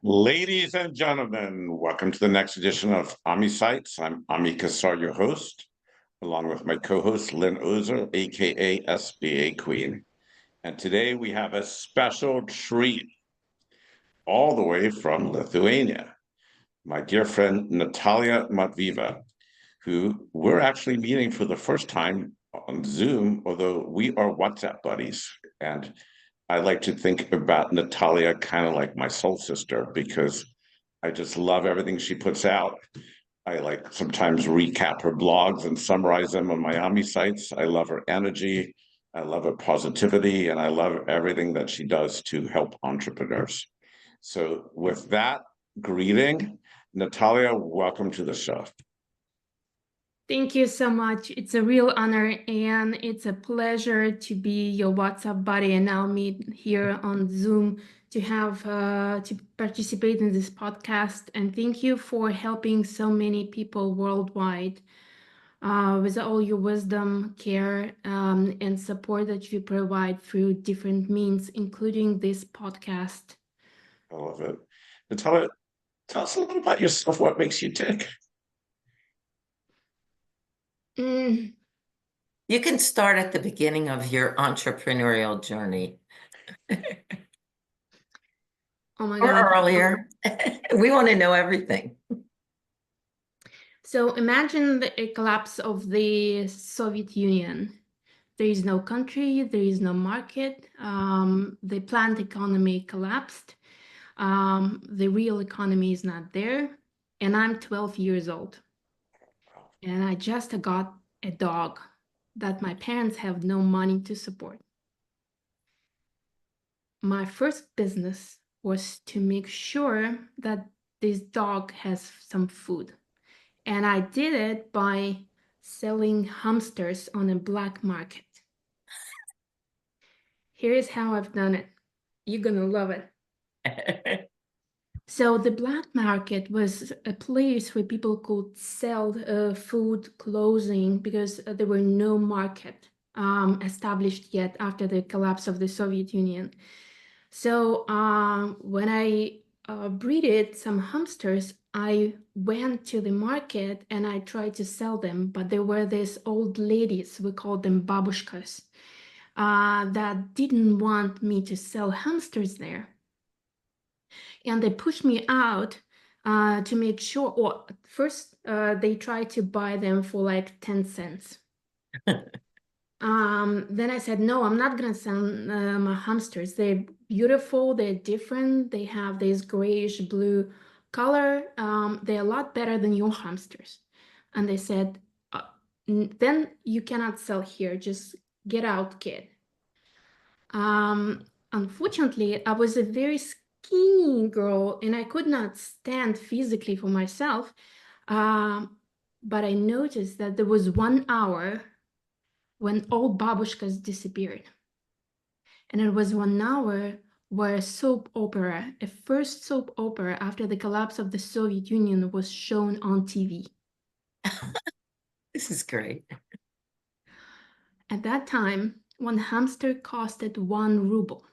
Ladies and gentlemen, welcome to the next edition of AmiSights. I'm Ami Kassar, your host, along with my co-host, Lynn Ozer, aka SBA Queen. And today we have a special treat all the way from Lithuania. My dear friend, Natalia Matveeva, who we're actually meeting for the first time on Zoom, although we are WhatsApp buddies. And I like to think about Natalia kind of like my soul sister because I just love everything she puts out. I like sometimes recap her blogs and summarize them on my AmiSights. I love her energy. I love her positivity, and I love everything that she does to help entrepreneurs. So with that greeting, Natalia, welcome to the show. Thank you so much. It's a real honor and it's a pleasure to be your WhatsApp buddy and now meet here on Zoom to have to participate in this podcast. And thank you for helping so many people worldwide with all your wisdom, care, and support that you provide through different means, including this podcast. I love it. Natalia, tell us a little about yourself. What makes you tick? Mm. You can start at the beginning of your entrepreneurial journey. Oh my Or God. earlier. We want to know everything. So imagine the collapse of the Soviet Union. There is no country, there is no market. The planned economy collapsed. The real economy is not there. And I'm 12 years old. And I just got a dog that my parents have no money to support. My first business was to make sure that this dog has some food. And I did it by selling hamsters on a black market. Here's how I've done it. You're gonna love it. So the black market was a place where people could sell food, clothing, because there were no market established yet after the collapse of the Soviet Union. So when I breeded some hamsters, I went to the market and I tried to sell them, but there were these old ladies, we called them babushkas, that didn't want me to sell hamsters there. And they pushed me out to make sure, or first they tried to buy them for like 10 cents. Then I said, no, I'm not gonna sell my hamsters. They're beautiful, they're different, they have this grayish blue color. They're a lot better than your hamsters. And they said, then you cannot sell here, just get out, kid. Unfortunately, I was a very skinny girl and I could not stand physically for myself. But I noticed that there was 1 hour when all babushkas disappeared. And it was 1 hour where a soap opera, a first soap opera after the collapse of the Soviet Union, was shown on TV. This is great. At that time, 1 hamster costed 1 ruble.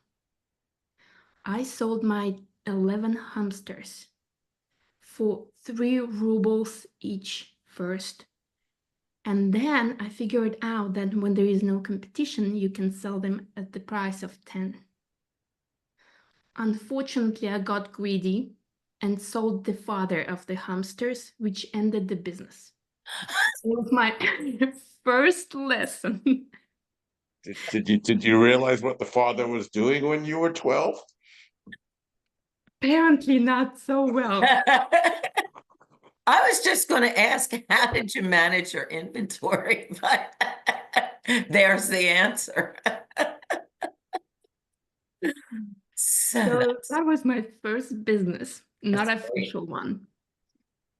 I sold my 11 hamsters for 3 rubles each first. And then I figured out that when there is no competition, you can sell them at the price of 10. Unfortunately, I got greedy and sold the father of the hamsters, which ended the business. It was my first lesson. Did you realize what the father was doing when you were 12? Apparently not so well. I was just going to ask, how did you manage your inventory? But there's the answer. So that was my first business, not That's official one.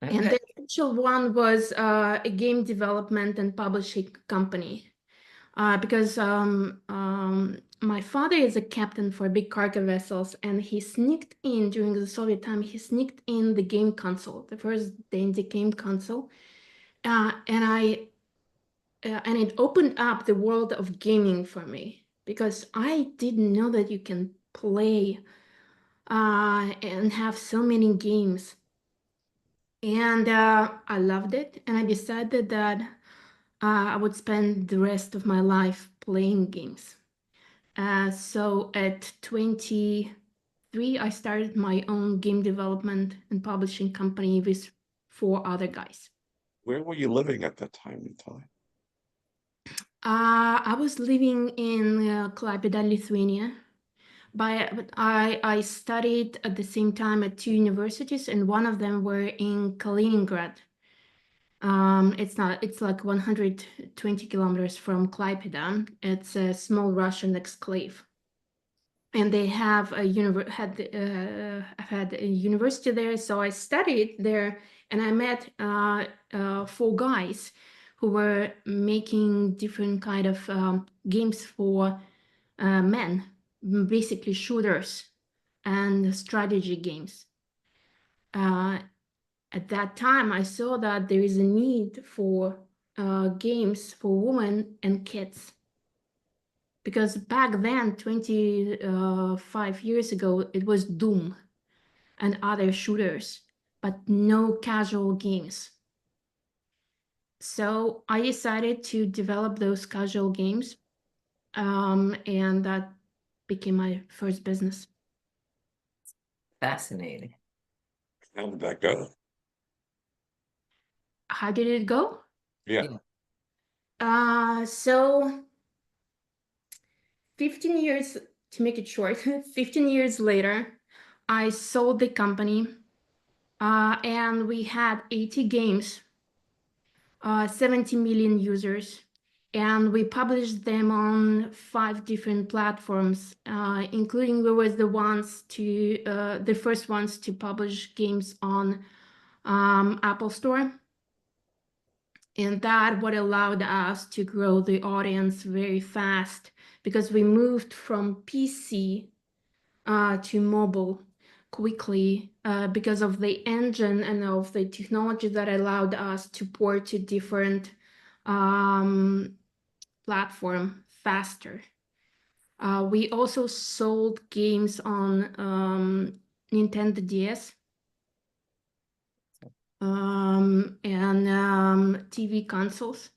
Okay. And the official one was a game development and publishing company. Because my father is a captain for big cargo vessels, and he sneaked in during the Soviet time. He sneaked in the game console, the first Dandy game console, and it opened up the world of gaming for me because I didn't know that you can play and have so many games. And I loved it, and I decided that I would spend the rest of my life playing games. So at 23, I started my own game development and publishing company with 4 other guys. Where were you living at that time, Natalia? I was living in Klaipėda, Lithuania. But I studied at the same time at 2 universities, and one of them were in Kaliningrad. It's like 120 kilometers from Klaipėda. It's a small Russian exclave. And they have had a university there, so I studied there, and I met 4 guys who were making different kind of games for men, basically shooters and strategy games. At that time, I saw that there is a need for games for women and kids. Because back then, 25 years ago, it was Doom and other shooters, but no casual games. So I decided to develop those casual games, and that became my first business. Fascinating. How did that go? How did it go? Yeah. So 15 years, to make it short, 15 years later, I sold the company, and we had 80 games, 70 million users, and we published them on 5 different platforms, including we were the first ones to publish games on Apple Store. And that what allowed us to grow the audience very fast, because we moved from PC to mobile quickly because of the engine and of the technology that allowed us to port to different platform faster. We also sold games on Nintendo DS. And TV consoles.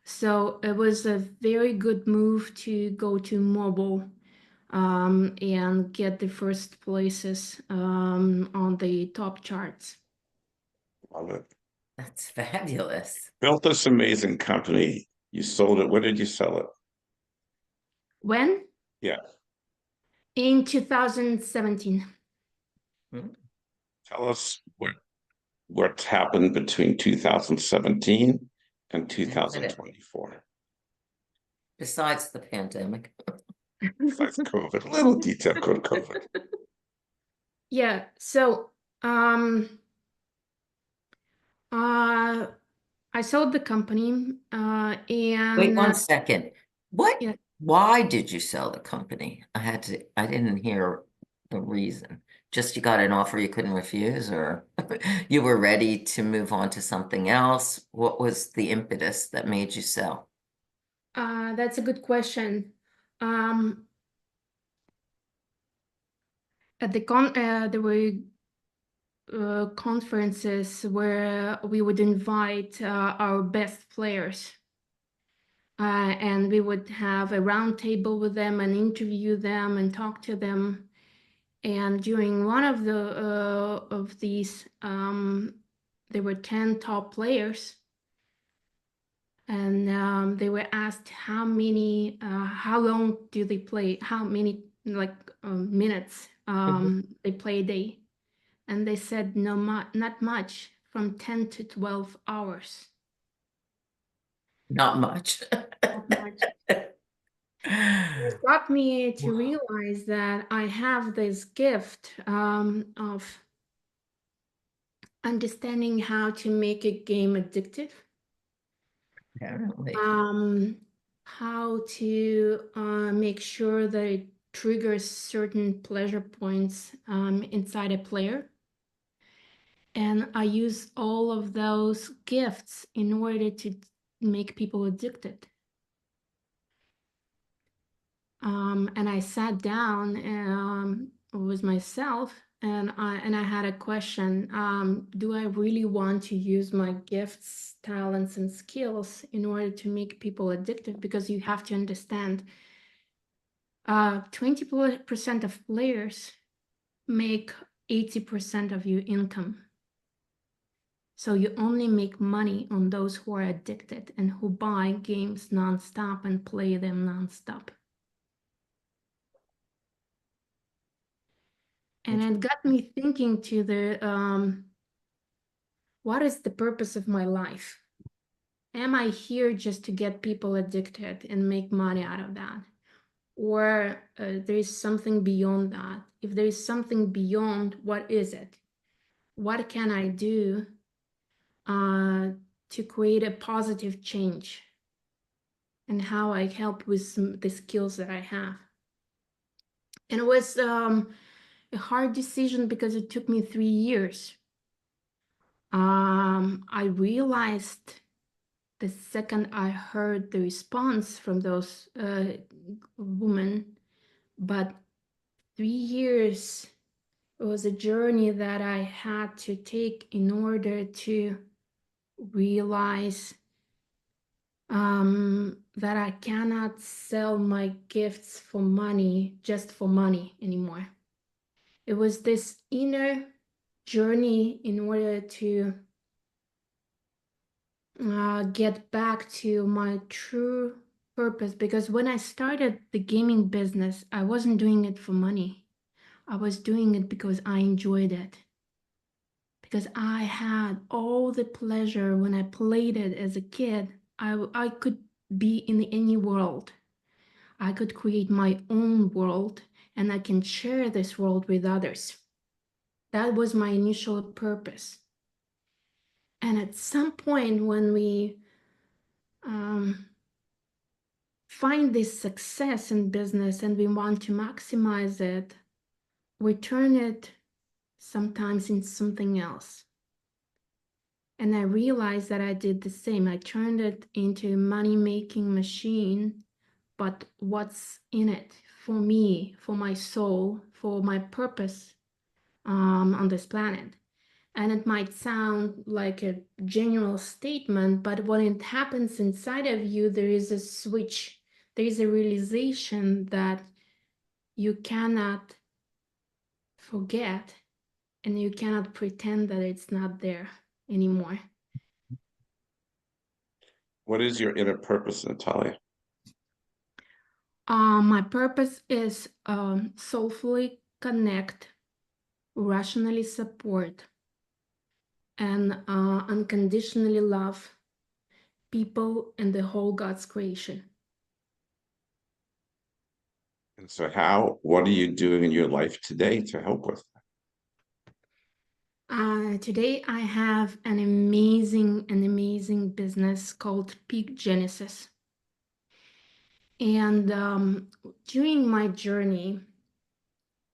So it was a very good move to go to mobile and get the first places on the top charts. Love it. That's fabulous. Built this amazing company. You sold it. Where did you sell it? When? Yeah. In 2017. Tell us what's happened between 2017 and 2024. Besides the pandemic. Besides COVID, a little detail called COVID. Yeah, so I sold the company and Wait 1 second. Yeah. Why did you sell the company? I didn't hear the reason. Just you got an offer you couldn't refuse, or you were ready to move on to something else? What was the impetus that made you sell? That's a good question. At the there were conferences where we would invite our best players, and we would have a round table with them and interview them and talk to them. And during one of these, there were 10 top players, and they were asked how long do they play, how many minutes they play a day, and they said not much, from 10 to 12 hours. Not much. Not much. It got me to realize that I have this gift of understanding how to make a game addictive. Apparently. How to make sure that it triggers certain pleasure points inside a player. And I use all of those gifts in order to make people addicted. And I sat down with myself, and I had a question. Do I really want to use my gifts, talents, and skills in order to make people addictive? Because you have to understand, 20% of players make 80% of your income. So you only make money on those who are addicted and who buy games nonstop and play them nonstop. And it got me thinking to the, what is the purpose of my life? Am I here just to get people addicted and make money out of that? Or there is something beyond that? If there is something beyond, what is it? What can I do to create a positive change? And how I help with the skills that I have. And it was a hard decision because it took me 3 years. I realized the second I heard the response from those women, but 3 years was a journey that I had to take in order to realize that I cannot sell my gifts for money, just for money anymore. It was this inner journey in order to get back to my true purpose. Because when I started the gaming business, I wasn't doing it for money. I was doing it because I enjoyed it. Because I had all the pleasure when I played it as a kid. I could be in any world. I could create my own world, and I can share this world with others. That was my initial purpose. And at some point when we find this success in business and we want to maximize it, we turn it sometimes into something else. And I realized that I did the same. I turned it into a money-making machine, but what's in it for me, for my soul, for my purpose on this planet? And it might sound like a general statement, but when it happens inside of you, there is a switch. There is a realization that you cannot forget and you cannot pretend that it's not there anymore. What is your inner purpose, Natalia? My purpose is soulfully connect, rationally support, and unconditionally love people and the whole God's creation. And so what are you doing in your life today to help with that? Today I have an amazing business called PeakGenesis. And during my journey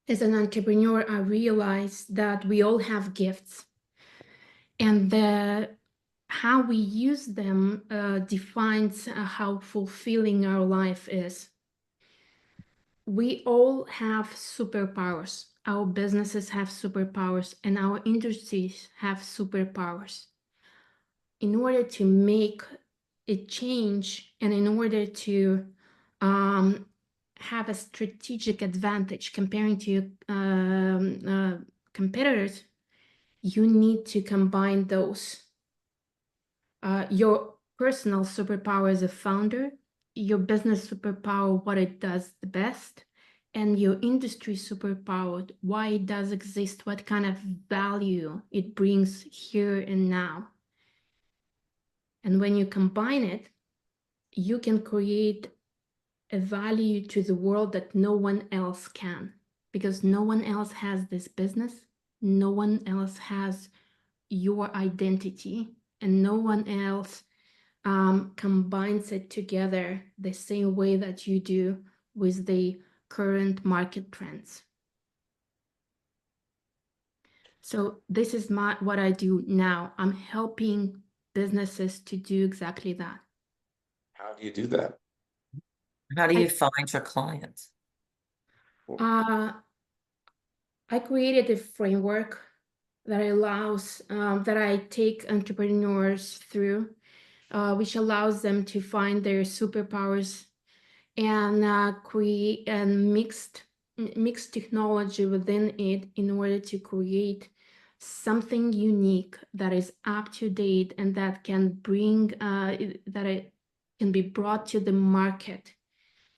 as an entrepreneur, I realized that we all have gifts, and how we use them defines how fulfilling our life is. We all have superpowers. Our businesses have superpowers, and our industries have superpowers. In order to make it change, and in order to have a strategic advantage comparing to your competitors, you need to combine those. Your personal superpower as a founder, your business superpower, what it does the best, and your industry superpower, why it does exist, what kind of value it brings here and now. And when you combine it, you can create a value to the world that no one else can, because no one else has this business, no one else has your identity, and no one else combines it together the same way that you do with the current market trends. So this is what I do now. I'm helping businesses to do exactly that. How do you do that? How do you find your clients? I created a framework that allows that I take entrepreneurs through, which allows them to find their superpowers and create and mix technology within it in order to create something unique that is up to date and that can bring that it can be brought to the market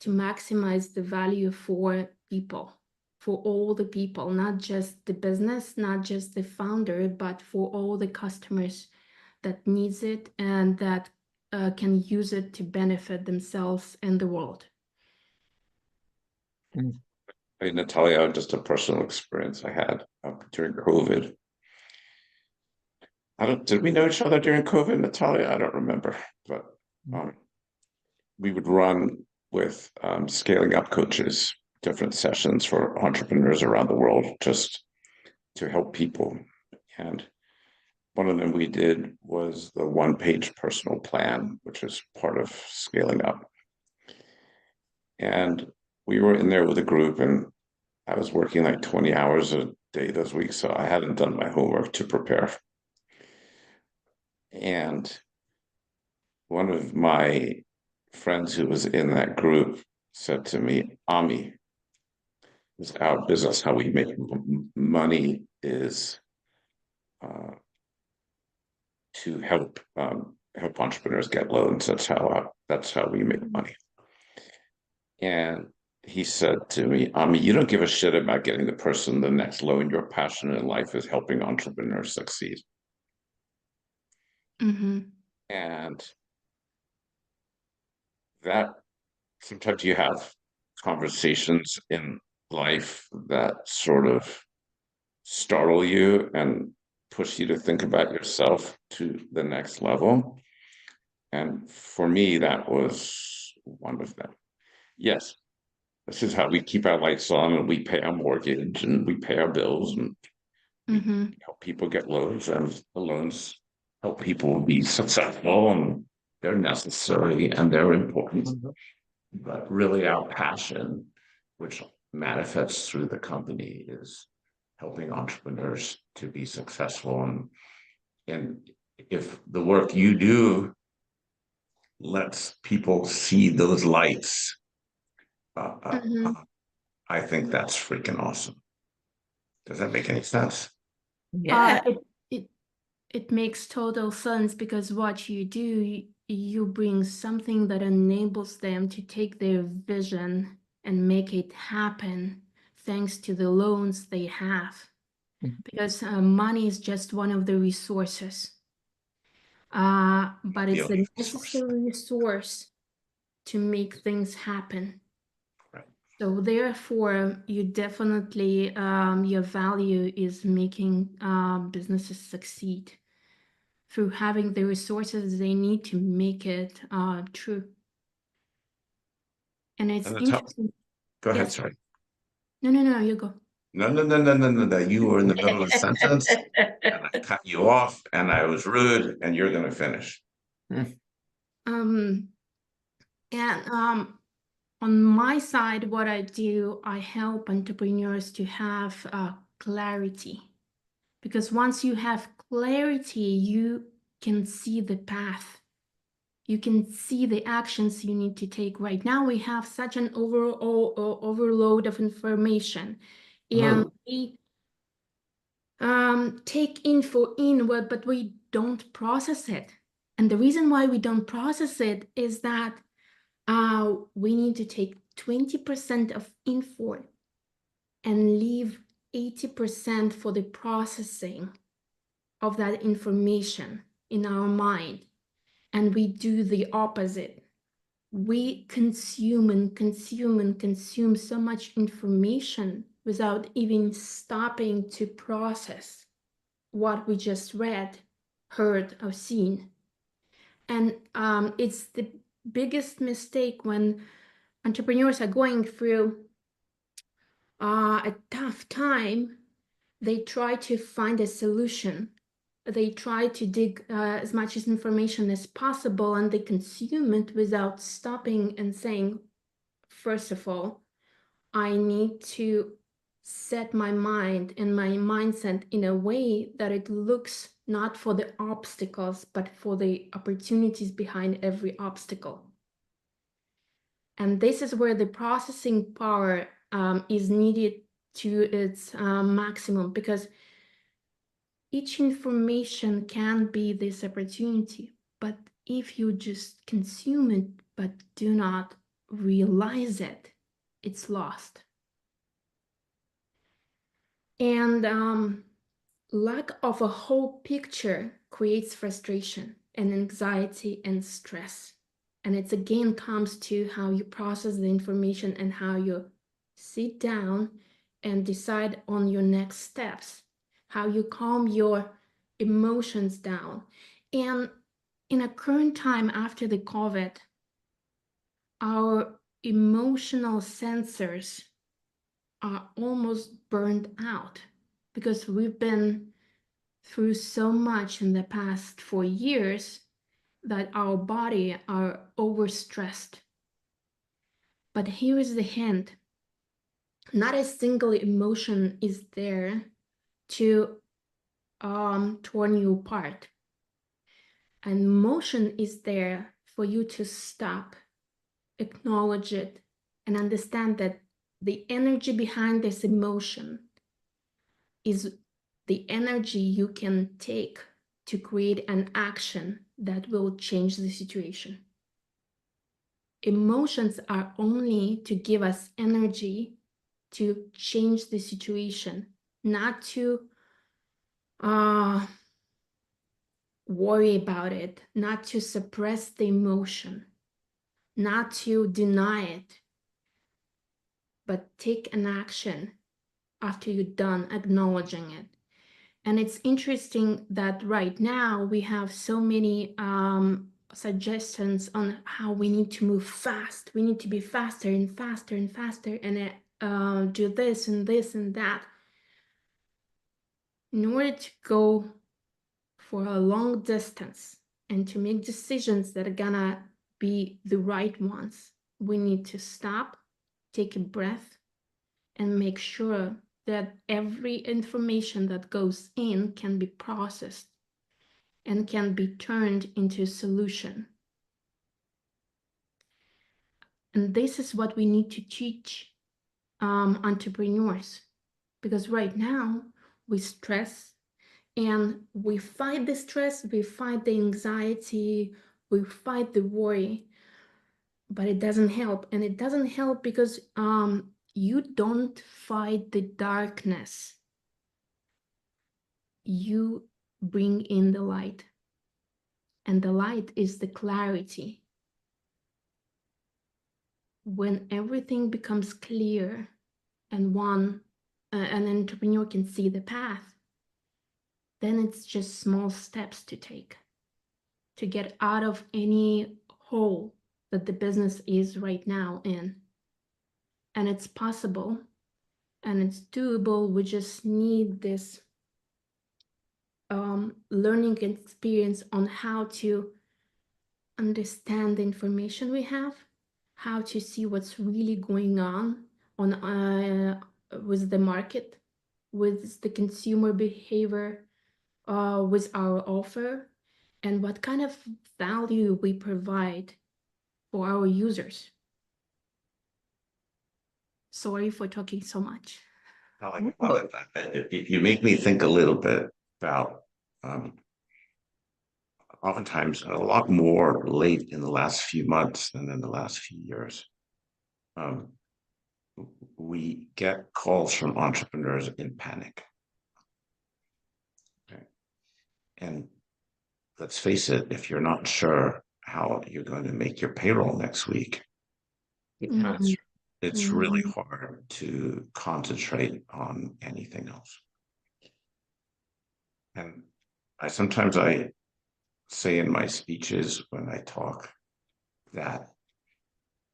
to maximize the value for people, for all the people, not just the business, not just the founder, but for all the customers that needs it and that can use it to benefit themselves and the world. Hey, Natalia, just a personal experience I had during COVID. Did we know each other during COVID, Natalia? I don't remember, but we would run with scaling up coaches, different sessions for entrepreneurs around the world, just to help people. And one of them we did was the one-page personal plan, which is part of scaling up. And we were in there with a group, and I was working like 20 hours a day those weeks, so I hadn't done my homework to prepare. And one of my friends who was in that group said to me, Ami, it's our business, how we make money is to help entrepreneurs get loans. That's how we make money. And he said to me, Ami, you don't give a shit about getting the person the next loan. Your passion in life is helping entrepreneurs succeed. Mm-hmm. And that sometimes you have conversations in life that sort of startle you and push you to think about yourself to the next level. And for me, that was one of them. Yes, this is how we keep our lights on, and we pay our mortgage, and we pay our bills, and Mm-hmm. we help people get loans, and the loans help people be successful, and they're necessary and they're important. But really our passion, which manifests through the company, is helping entrepreneurs to be successful. And if the work you do lets people see those lights, I think that's freaking awesome. Does that make any sense? Yeah. It makes total sense, because what you do, you bring something that enables them to take their vision and make it happen thanks to the loans they have. Because money is just one of the resources, but it's a necessary resource to make things happen. Right. So therefore, you definitely, your value is making businesses succeed through having the resources they need to make it true. And it's interesting. Go ahead, Yes. sorry. No, you go. No. You were in the middle of a sentence, and I cut you off, and I was rude, and you're going to finish. On my side, what I do, I help entrepreneurs to have clarity. Because once you have clarity, you can see the path. You can see the actions you need to take. Right now, we have such an overload of information, and we take info in, but we don't process it. And the reason why we don't process it is that we need to take 20% of info and leave 80% for the processing of that information in our mind. And we do the opposite. We consume and consume and consume so much information without even stopping to process what we just read, heard, or seen. And it's the biggest mistake when entrepreneurs are going through a tough time. They try to find a solution. They try to dig as much information as possible, and they consume it without stopping and saying, first of all, I need to set my mind and my mindset in a way that it looks not for the obstacles, but for the opportunities behind every obstacle. And this is where the processing power is needed to its maximum, because each information can be this opportunity. But if you just consume it but do not realize it, it's lost. And lack of a whole picture creates frustration and anxiety and stress. And it again comes to how you process the information and how you sit down and decide on your next steps, how you calm your emotions down. And in a current time after the COVID, our emotional sensors are almost burned out because we've been through so much in the past 4 years that our body are overstressed. But here is the hint. Not a single emotion is there to torn you apart. An emotion is there for you to stop, acknowledge it, and understand that the energy behind this emotion is the energy you can take to create an action that will change the situation. Emotions are only to give us energy to change the situation, not to worry about it, not to suppress the emotion, not to deny it, but take an action after you're done acknowledging it. And it's interesting that right now we have so many suggestions on how we need to move fast. We need to be faster and faster and faster and do this and this and that. In order to go for a long distance and to make decisions that are gonna be the right ones, we need to stop, take a breath, and make sure that every information that goes in can be processed and can be turned into a solution. And this is what we need to teach entrepreneurs, because right now we stress and we fight the stress, we fight the anxiety, we fight the worry, but it doesn't help. And it doesn't help because you don't fight the darkness. You bring in the light. And the light is the clarity. When everything becomes clear and an entrepreneur can see the path, then it's just small steps to take to get out of any hole that the business is right now in. And it's possible and it's doable. We just need this learning experience on how to understand the information we have, how to see what's really going on with the market, with the consumer behavior, with our offer, and what kind of value we provide for our users. Sorry for talking so much. You make me think a little bit about oftentimes a lot more late in the last few months than in the last few years. We get calls from entrepreneurs in panic. Okay. And let's face it, if you're not sure how you're going to make your payroll next week, it's really hard to concentrate on anything else. And sometimes I say in my speeches when I talk that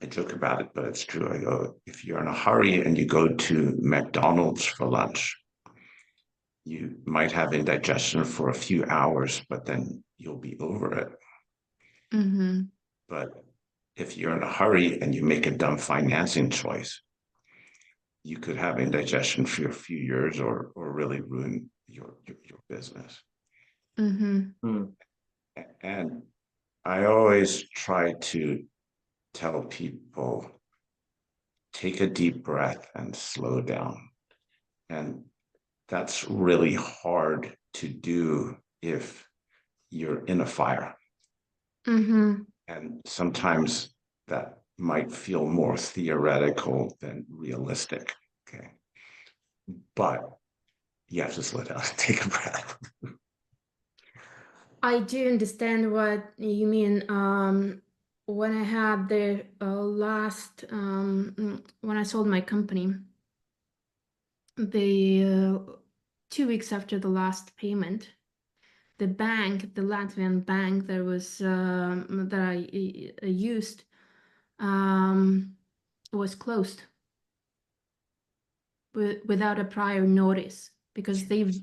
I joke about it, but it's true. I go, if you're in a hurry and you go to McDonald's for lunch, you might have indigestion for a few hours, but then you'll be over it. But if you're in a hurry and you make a dumb financing choice, you could have indigestion for a few years or really ruin your business. Mm-hmm. And I always try to tell people, take a deep breath and slow down. And that's really hard to do if you're in a fire. Mm-hmm. And sometimes that might feel more theoretical than realistic. Okay. But you have to slow down and take a breath. I do understand what you mean. When I had the when I sold my company, the 2 weeks after the last payment, the bank, the Latvian bank that was that I used, was closed without a prior notice because they've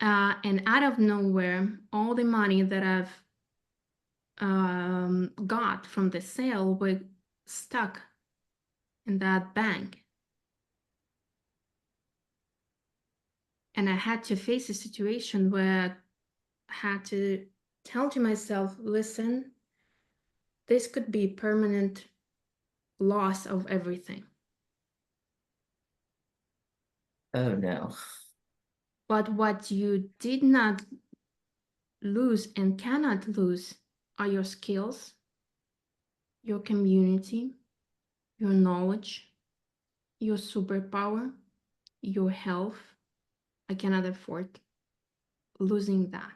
and out of nowhere, all the money that I've got from the sale were stuck in that bank. And I had to face a situation where I had to tell to myself, listen, this could be permanent loss of everything. Oh no. But what you did not lose and cannot lose are your skills, your community, your knowledge, your superpower, your health. I cannot afford losing that.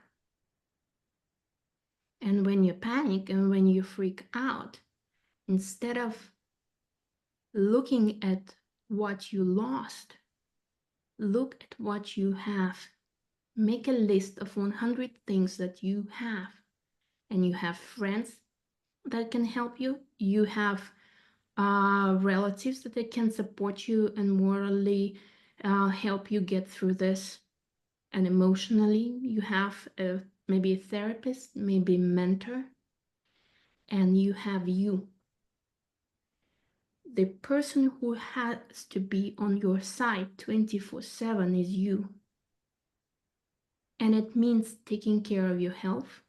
And when you panic and when you freak out, instead of looking at what you lost, look at what you have. Make a list of 100 things that you have. And you have friends that can help you. You have relatives that they can support you and morally help you get through this. And emotionally, you have maybe a therapist, maybe a mentor, and you have you. The person who has to be on your side 24/7 is you. And it means taking care of your health,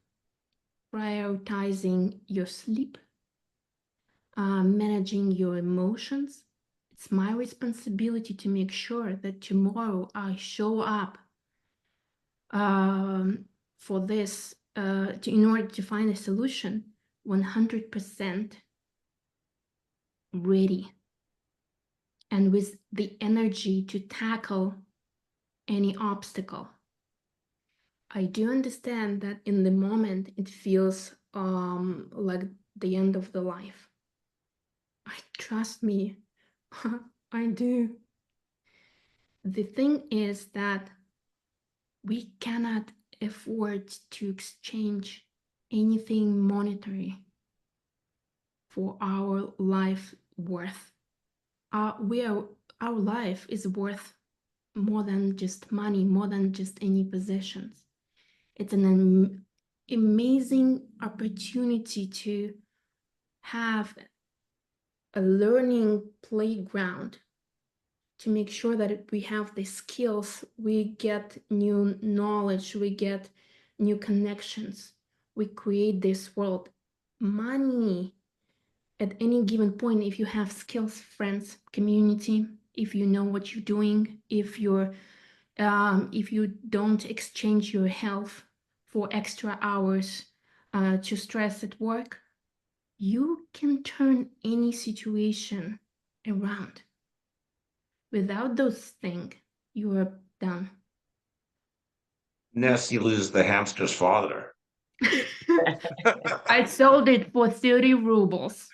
prioritizing your sleep, managing your emotions. It's my responsibility to make sure that tomorrow I show up for this in order to find a solution 100% ready and with the energy to tackle any obstacle. I do understand that in the moment it feels like the end of the life. Trust me, I do. The thing is that we cannot afford to exchange anything monetary for our life worth. Our life is worth more than just money, more than just any possessions. It's an amazing opportunity to have a learning playground, to make sure that we have the skills, we get new knowledge, we get new connections, we create this world. Money at any given point, if you have skills, friends, community, if you know what you're doing, if you don't exchange your health for extra hours to stress at work, you can turn any situation around. Without those things, you are done. Unless you lose the hamster's father. I sold it for 30 rubles.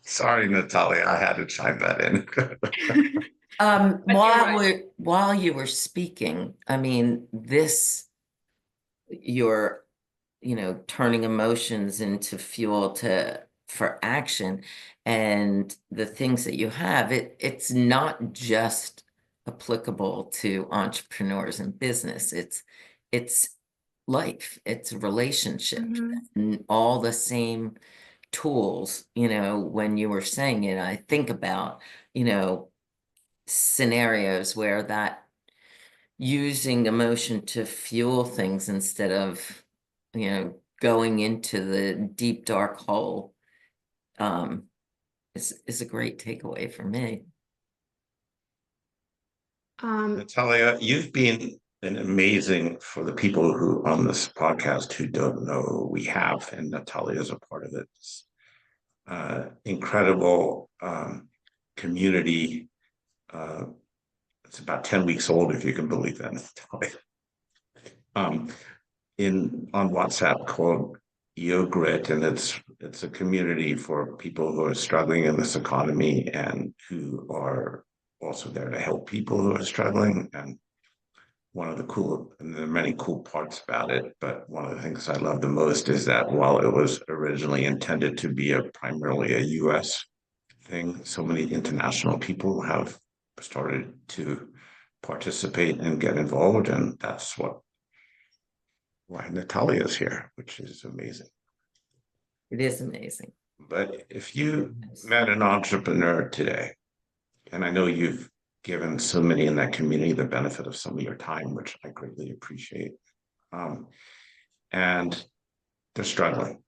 Sorry, Natalia, I had to chime that in. While you were speaking, I mean, you're, turning emotions into fuel for action, and the things that you have, it's not just applicable to entrepreneurs and business. It's life, it's relationships, and all the same tools, when you were saying it, I think about, scenarios where that using emotion to fuel things instead of, going into the deep dark hole, is a great takeaway for me. Natalia, you've been an amazing, for the people who on this podcast who don't know, we have, and Natalia is a part of it. Incredible community. It's about 10 weeks old, if you can believe that, Natalia. On WhatsApp called Grit, and it's a community for people who are struggling in this economy and who are also there to help people who are struggling. And one of the cool, and there are many cool parts about it, but one of the things I love the most is that while it was originally intended to be primarily a US thing, so many international people have started to participate and get involved, and that's why Natalia is here, which is amazing. It is amazing. But if you met an entrepreneur today, and I know you've given so many in that community the benefit of some of your time, which I greatly appreciate, and they're struggling.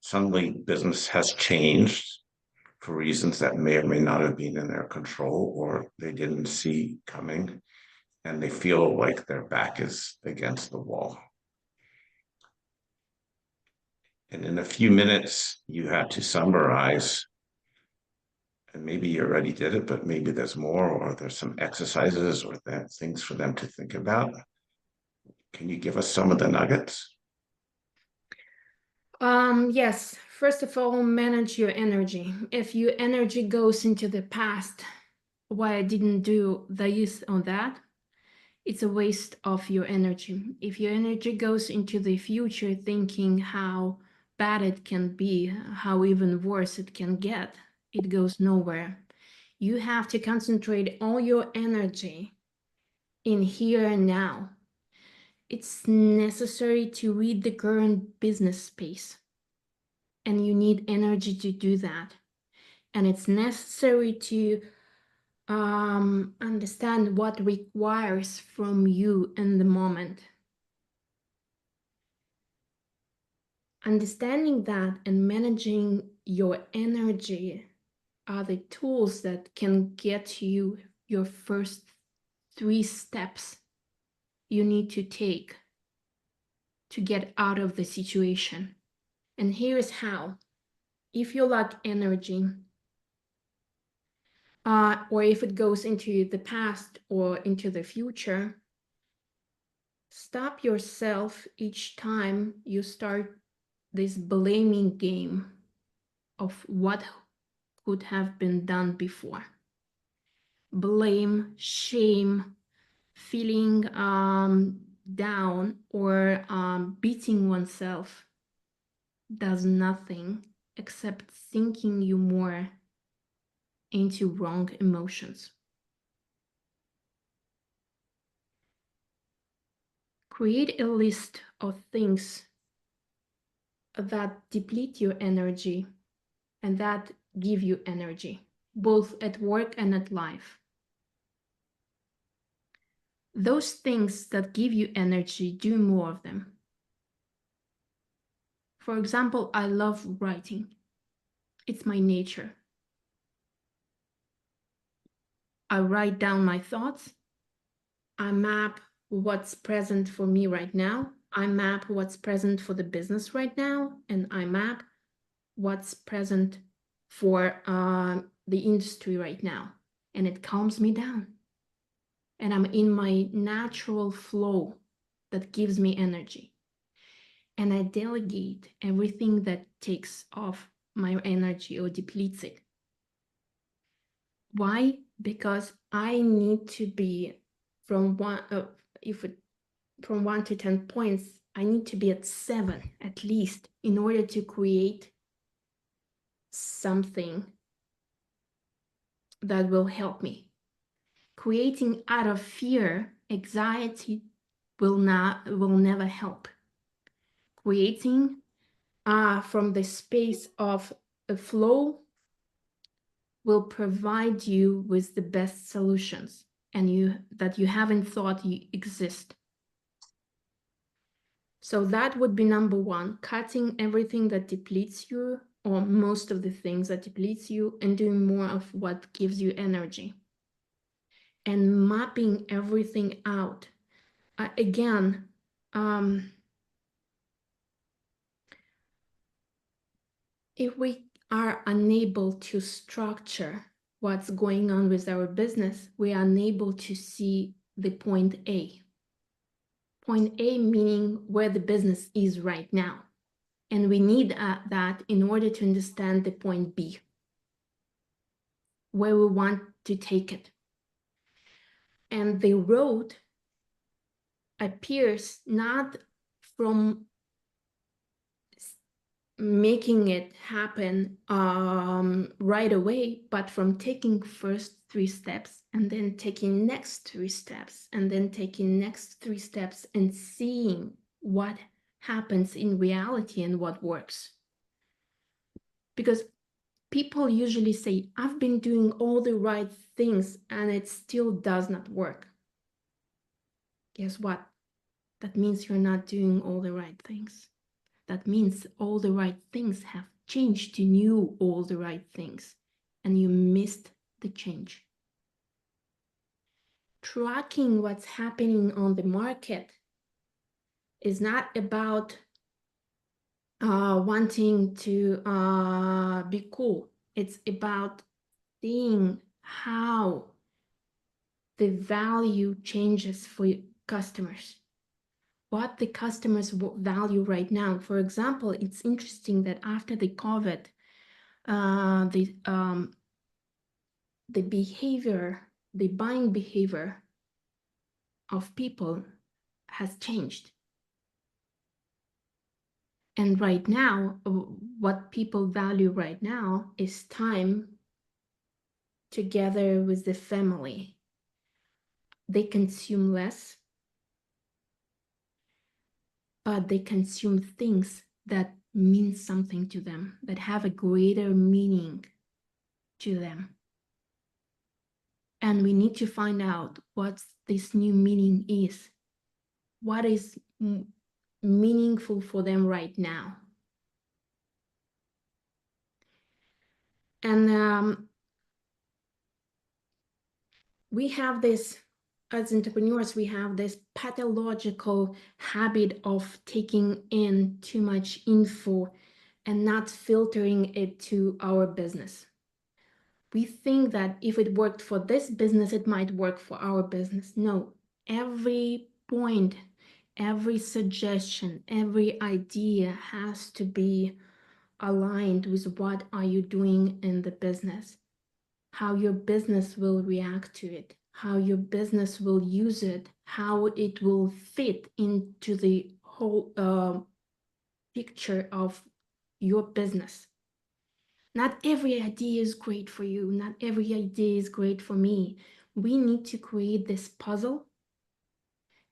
Suddenly, business has changed for reasons that may or may not have been in their control, or they didn't see coming, and they feel like their back is against the wall. And in a few minutes, you had to summarize, and maybe you already did it, but maybe there's more, or there's some exercises or things for them to think about. Can you give us some of the nuggets? Yes. First of all, manage your energy. If your energy goes into the past, why I didn't do this or that, it's a waste of your energy. If your energy goes into the future, thinking how bad it can be, how even worse it can get, it goes nowhere. You have to concentrate all your energy in here and now. It's necessary to read the current business space, and you need energy to do that. And it's necessary to understand what requires from you in the moment. Understanding that and managing your energy are the tools that can get you your first 3 steps you need to take to get out of the situation. And here is how. If you lack energy, or if it goes into the past or into the future, stop yourself each time you start this blaming game of what could have been done before. Blame, shame, feeling down, or beating oneself does nothing except sinking you more into wrong emotions. Create a list of things that deplete your energy and that give you energy, both at work and at life. Those things that give you energy, do more of them. For example, I love writing. It's my nature. I write down my thoughts. I map what's present for me right now. I map what's present for the business right now. And I map what's present for the industry right now. And it calms me down. And I'm in my natural flow that gives me energy. And I delegate everything that takes off my energy or depletes it. Why? Because I need to be from 1 to 10 points, I need to be at 7 at least in order to create something that will help me. Creating out of fear, anxiety will never help. Creating from the space of a flow will provide you with the best solutions and that you haven't thought you exist. So that would be number one, cutting everything that depletes you, or most of the things that depletes you, and doing more of what gives you energy. And mapping everything out. Again, if we are unable to structure what's going on with our business, we are unable to see the point A. Point A meaning where the business is right now. And we need that in order to understand the point B, where we want to take it. And the road appears not from making it happen right away, but from taking first 3 steps and then taking next 3 steps and then taking next 3 steps and seeing what happens in reality and what works. Because people usually say, I've been doing all the right things and it still does not work. Guess what? That means you're not doing all the right things. That means all the right things have changed to new all the right things, and you missed the change. Tracking what's happening on the market is not about wanting to be cool. It's about seeing how the value changes for customers. What the customers value right now. For example, it's interesting that after the COVID, the behavior, the buying behavior of people has changed. And right now, what people value right now is time together with the family. They consume less, but they consume things that mean something to them, that have a greater meaning to them. And we need to find out what this new meaning is. What is meaningful for them right now? And we have this, as entrepreneurs, we have this pathological habit of taking in too much info and not filtering it to our business. We think that if it worked for this business, it might work for our business. No, every point, every suggestion, every idea has to be aligned with what are you doing in the business, how your business will react to it, how your business will use it, how it will fit into the whole picture of your business. Not every idea is great for you. Not every idea is great for me. We need to create this puzzle,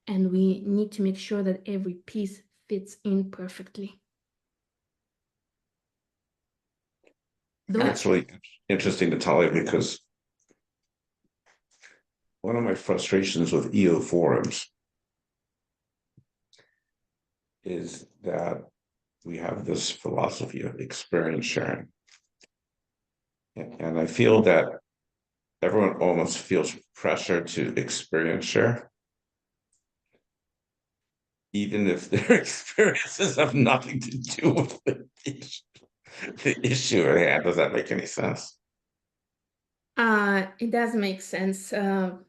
and we need to make sure that every piece fits in perfectly. That's really interesting, Natalia, because one of my frustrations with EO forums is that we have this philosophy of experience sharing. And I feel that everyone almost feels pressure to experience share, even if their experiences have nothing to do with the issue at hand. Does that make any sense? It does make sense. And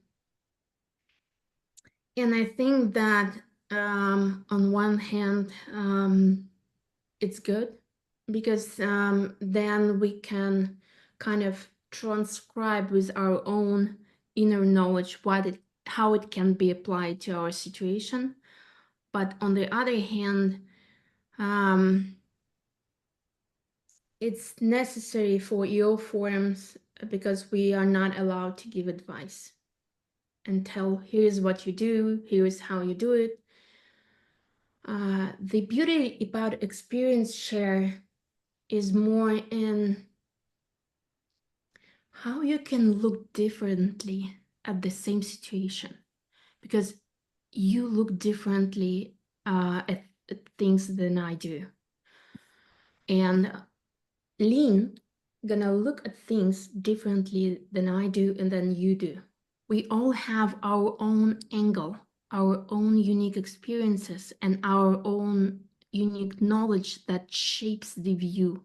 I think that on one hand, it's good because then we can kind of transcribe with our own inner knowledge how it can be applied to our situation. But on the other hand, it's necessary for EO forums because we are not allowed to give advice and tell, here's what you do, here's how you do it. The beauty about experience share is more in how you can look differently at the same situation, because you look differently at things than I do. And Lean gonna look at things differently than I do and than you do. We all have our own angle, our own unique experiences, and our own unique knowledge that shapes the view.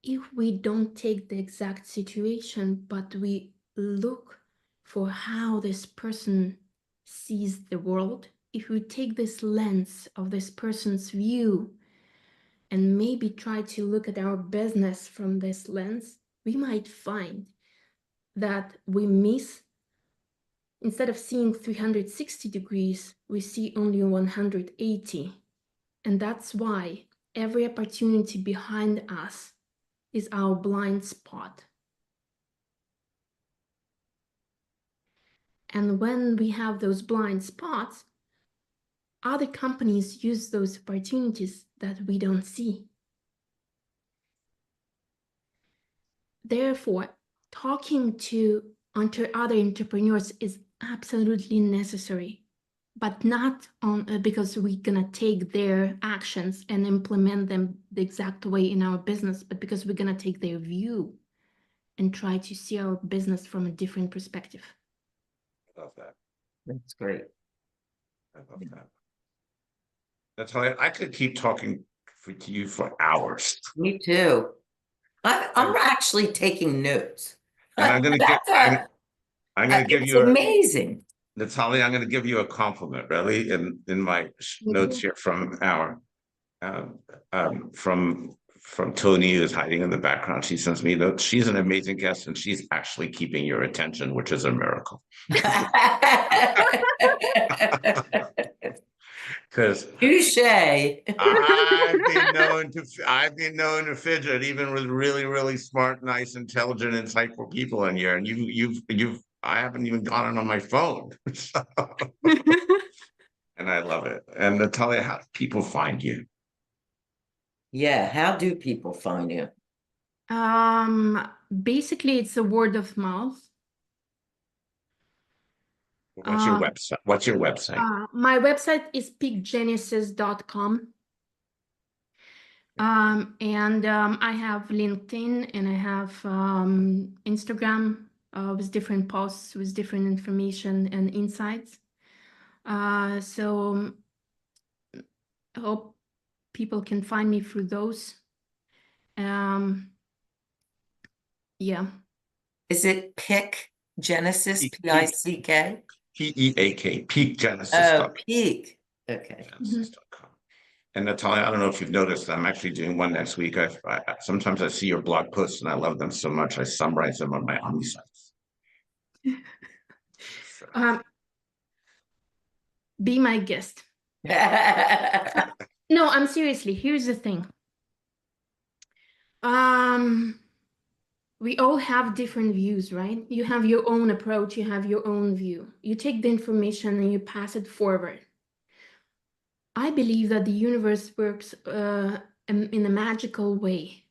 If we don't take the exact situation, but we look for how this person sees the world, if we take this lens of this person's view and maybe try to look at our business from this lens, we might find that we miss, instead of seeing 360 degrees, we see only 180. And that's why every opportunity behind us is our blind spot. And when we have those blind spots, other companies use those opportunities that we don't see. Therefore, talking to other entrepreneurs is absolutely necessary, but not because we're gonna take their actions and implement them the exact way in our business, but because we're gonna take their view and try to see our business from a different perspective. I love that. That's great. I love that. That's how I could keep talking to you for hours. Me too. I'm actually taking notes. And I'm going to give It's you amazing. Natalia, I'm going to give you a compliment, really, in my notes here from our from Tony, who's hiding in the background. She sends me notes. She's an amazing guest, and she's actually keeping your attention, which is a miracle. Because Touche. I've been known to fidget even with really, really smart, nice, intelligent, insightful people in here, and I haven't even gotten on my phone. So, and I love it. And Natalia, how do people find you? Yeah, how do people find you? Basically, it's a word of mouth. What's your website? What's your website? My website is peakgenesis.com. And I have LinkedIn and I have Instagram with different posts with different information and insights. So I hope people can find me through those. Yeah. Is it PeakGenesis? P-I-C-K? PEAK, PeakGenesis. Oh, Peak. Okay. Genesis.com. And Natalia, I don't know if you've noticed, I'm actually doing one next week. Sometimes I see your blog posts and I love them so much. I summarize them on my AmiSights. Be my guest. No, I'm seriously. Here's the thing. We all have different views, right? You have your own approach, you have your own view. You take the information and you pass it forward. I believe that the universe works in a magical way.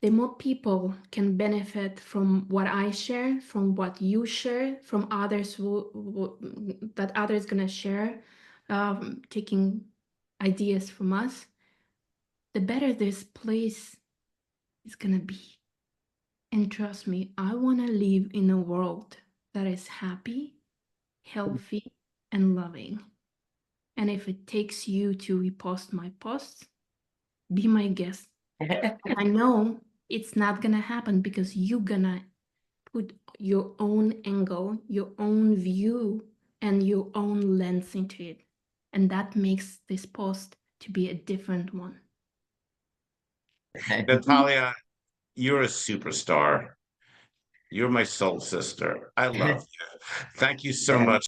The more people can benefit from what I share, from what you share, from others that others gonna share, taking ideas from us, the better this place is gonna be. And trust me, I want to live in a world that is happy, healthy, and loving. And if it takes you to repost my posts, be my guest. I know it's not going to happen because you're going to put your own angle, your own view, and your own lens into it. And that makes this post to be a different one. Natalia, you're a superstar. You're my soul sister. I love you. Thank you so much.